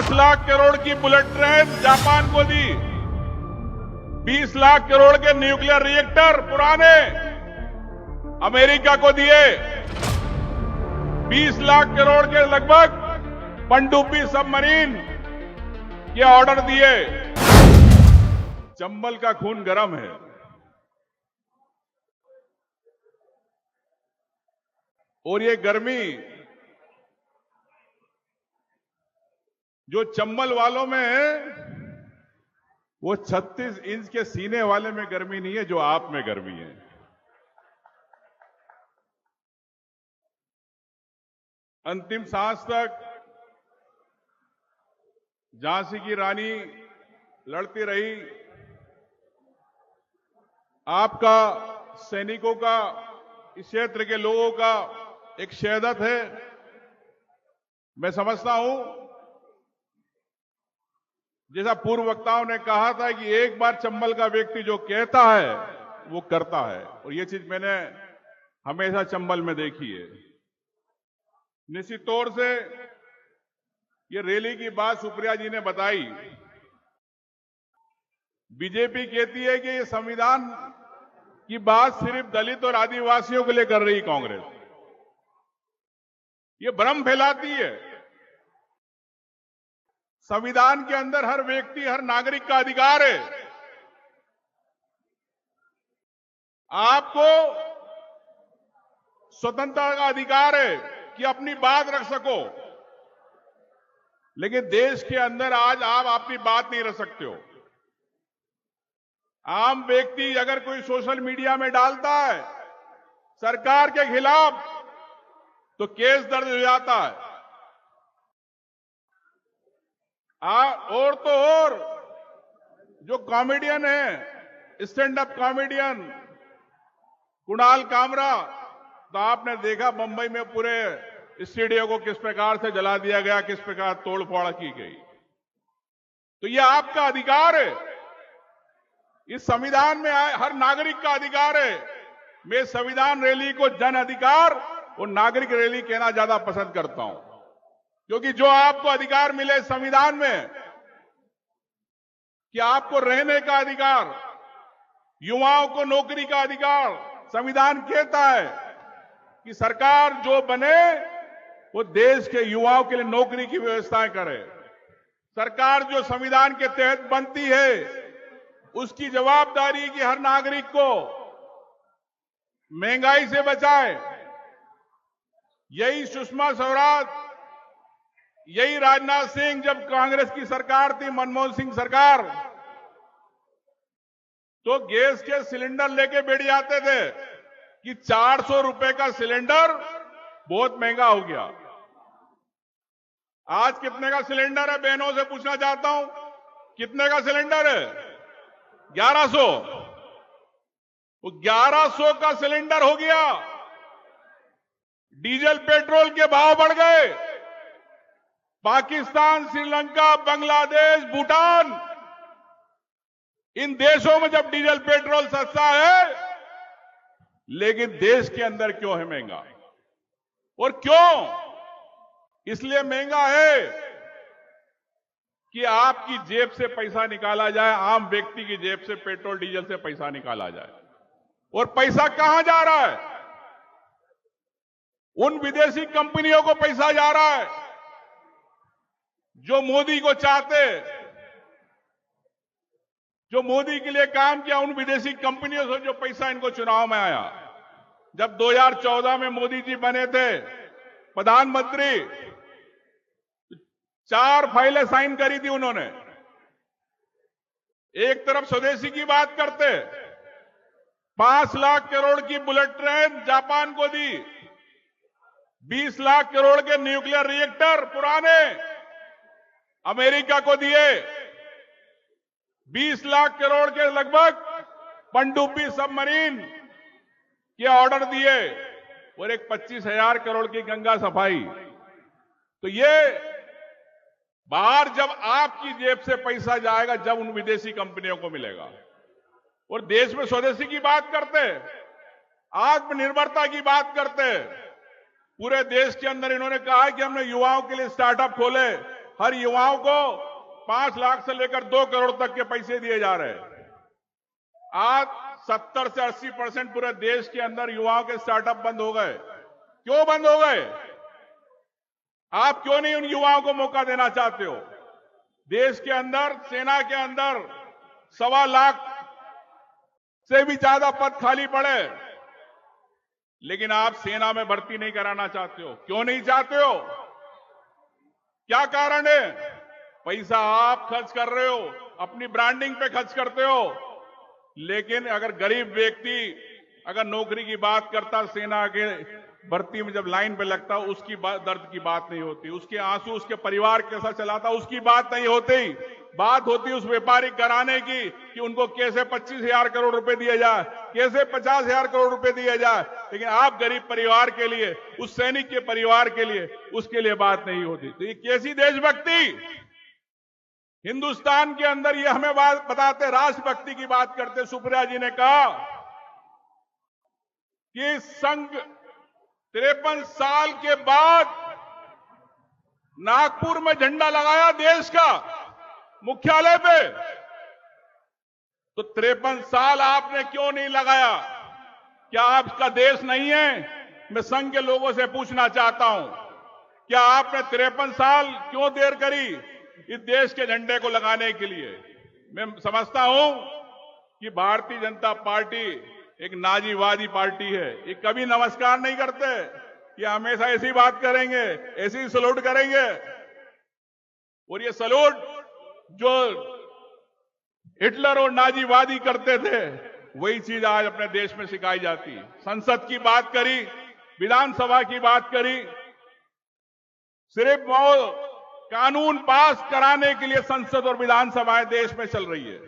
5 लाख करोड़ की bullet train Japan को दी, 20 लाख करोड़ के न्यूक्लियर रिएक्टर पुराने अमेरिका को दिए, 20 लाख करोड़ के लगभग पनडुब्बी सबमरीन के ऑर्डर दिए। चंबल का खून गर्म है। और ये गर्मी जो चंबल वालों में है, वो 36 इंच के सीने वाले में गर्मी नहीं है, जो आप में गर्मी है। अंतिम सांस तक झांसी की रानी लड़ती रही। आपका, सैनिकों का, इस क्षेत्र के लोगों का एक शहादत है। मैं समझता हूं, जैसा पूर्व वक्ताओं ने कहा था कि एक बार चंबल का व्यक्ति जो कहता है वो करता है, और ये चीज मैंने हमेशा चंबल में देखी है। निश्चित तौर से ये रैली की बात सुप्रिया जी ने बताई। बीजेपी कहती है कि ये संविधान की बात सिर्फ दलित और आदिवासियों के लिए कर रही कांग्रेस, ये भ्रम फैलाती है। संविधान के अंदर हर व्यक्ति, हर नागरिक का अधिकार है। आपको स्वतंत्रता का अधिकार है कि अपनी बात रख सको, लेकिन देश के अंदर आज आप अपनी बात नहीं रख सकते हो। आम व्यक्ति अगर कोई सोशल मीडिया में डालता है सरकार के खिलाफ, तो केस दर्ज हो जाता है। और तो और जो कॉमेडियन है, stand up comedian Kunal Kamra, तो आपने देखा बंबई में पूरे स्टूडियो को किस प्रकार से जला दिया गया, किस प्रकार तोड़फोड़ की गई। तो यह आपका अधिकार है, इस संविधान में हर नागरिक का अधिकार है। मैं संविधान रैली को जन अधिकार और नागरिक रैली कहना ज्यादा पसंद करता हूं, क्योंकि जो आपको अधिकार मिले संविधान में कि आपको रहने का अधिकार, युवाओं को नौकरी का अधिकार, संविधान कहता है कि सरकार जो बने वो देश के युवाओं के लिए नौकरी की व्यवस्थाएं करे। सरकार जो संविधान के तहत बनती है उसकी जवाबदारी कि हर नागरिक को महंगाई से बचाए। यही सुषमा स्वराज, यही राजनाथ सिंह, जब कांग्रेस की सरकार थी, मनमोहन सिंह सरकार, तो गैस के सिलेंडर लेके बैठ जाते थे कि 400 रुपए का सिलेंडर बहुत महंगा हो गया। आज कितने का सिलेंडर है? बहनों से पूछना चाहता हूं, कितने का सिलेंडर है? 1100। वो 1100 का सिलेंडर हो गया। डीजल पेट्रोल के भाव बढ़ गए। पाकिस्तान, श्रीलंका, बांग्लादेश, भूटान, इन देशों में जब डीजल पेट्रोल सस्ता है, लेकिन देश के अंदर क्यों है महंगा? और क्यों इसलिए महंगा है कि आपकी जेब से पैसा निकाला जाए, आम व्यक्ति की जेब से पेट्रोल डीजल से पैसा निकाला जाए। और पैसा कहां जा रहा है? उन विदेशी कंपनियों को पैसा जा रहा है जो मोदी को चाहते, जो मोदी के लिए काम किया। उन विदेशी कंपनियों से जो पैसा इनको चुनाव में आया। जब 2014 में मोदी जी बने थे प्रधानमंत्री, 4 फाइलें साइन करी थी उन्होंने। एक तरफ स्वदेशी की बात करते, 5 लाख करोड़ की बुलेट ट्रेन जापान को दी, 20 लाख करोड़ के न्यूक्लियर रिएक्टर पुराने अमेरिका को दिए, 20 लाख करोड़ के लगभग पनडुब्बी सबमरीन के ऑर्डर दिए, और एक 25,000 करोड़ की गंगा सफाई। तो ये बाहर जब आपकी जेब से पैसा जाएगा, जब उन विदेशी कंपनियों को मिलेगा। और देश में स्वदेशी की बात करते, आत्मनिर्भरता की बात करते। पूरे देश के अंदर इन्होंने कहा कि हमने युवाओं के लिए स्टार्टअप खोले, हर युवाओं को 5 लाख से लेकर 2 करोड़ तक के पैसे दिए जा रहे हैं। आज 70 से 80% पूरे देश के अंदर युवाओं के स्टार्टअप बंद हो गए। क्यों बंद हो गए? आप क्यों नहीं उन युवाओं को मौका देना चाहते हो? देश के अंदर, सेना के अंदर 1.25 लाख से भी ज्यादा पद खाली पड़े, लेकिन आप सेना में भर्ती नहीं कराना चाहते हो। क्यों नहीं चाहते हो? क्या कारण है? पैसा आप खर्च कर रहे हो, अपनी ब्रांडिंग पे खर्च करते हो, लेकिन अगर गरीब व्यक्ति अगर नौकरी की बात करता, सेना के भर्ती में जब लाइन पे लगता, उसकी दर्द की बात नहीं होती, उसके आंसू उसके परिवार कैसा चलाता उसकी बात नहीं होती। बात होती उस व्यापारिक घराने की कि उनको कैसे 25,000 करोड़ रुपए दिए जाए, कैसे 50,000 करोड़ रुपए दिए जाए, लेकिन आप गरीब परिवार के लिए, उस सैनिक के परिवार के लिए, उसके लिए बात नहीं होती। तो ये कैसी देशभक्ति? हिंदुस्तान के अंदर ये हमें बात बताते, राष्ट्रभक्ति की बात करते। सुप्रिया जी ने कहा कि संघ 53 साल के बाद नागपुर में झंडा लगाया देश का मुख्यालय पे, तो 53 साल आपने क्यों नहीं लगाया? क्या आपका देश नहीं है? मैं संघ के लोगों से पूछना चाहता हूं, क्या आपने 53 साल क्यों देर करी इस देश के झंडे को लगाने के लिए? मैं समझता हूं कि भारतीय जनता पार्टी एक नाजीवादी पार्टी है। ये कभी नमस्कार नहीं करते, ये हमेशा ऐसी बात करेंगे, ऐसी सलूट करेंगे। और ये सलूट जो हिटलर और नाजीवादी करते थे, वही चीज आज अपने देश में सिखाई जाती है। संसद की बात करी, विधानसभा की बात करी, सिर्फ वो कानून पास कराने के लिए संसद और विधानसभाएं देश में चल रही है।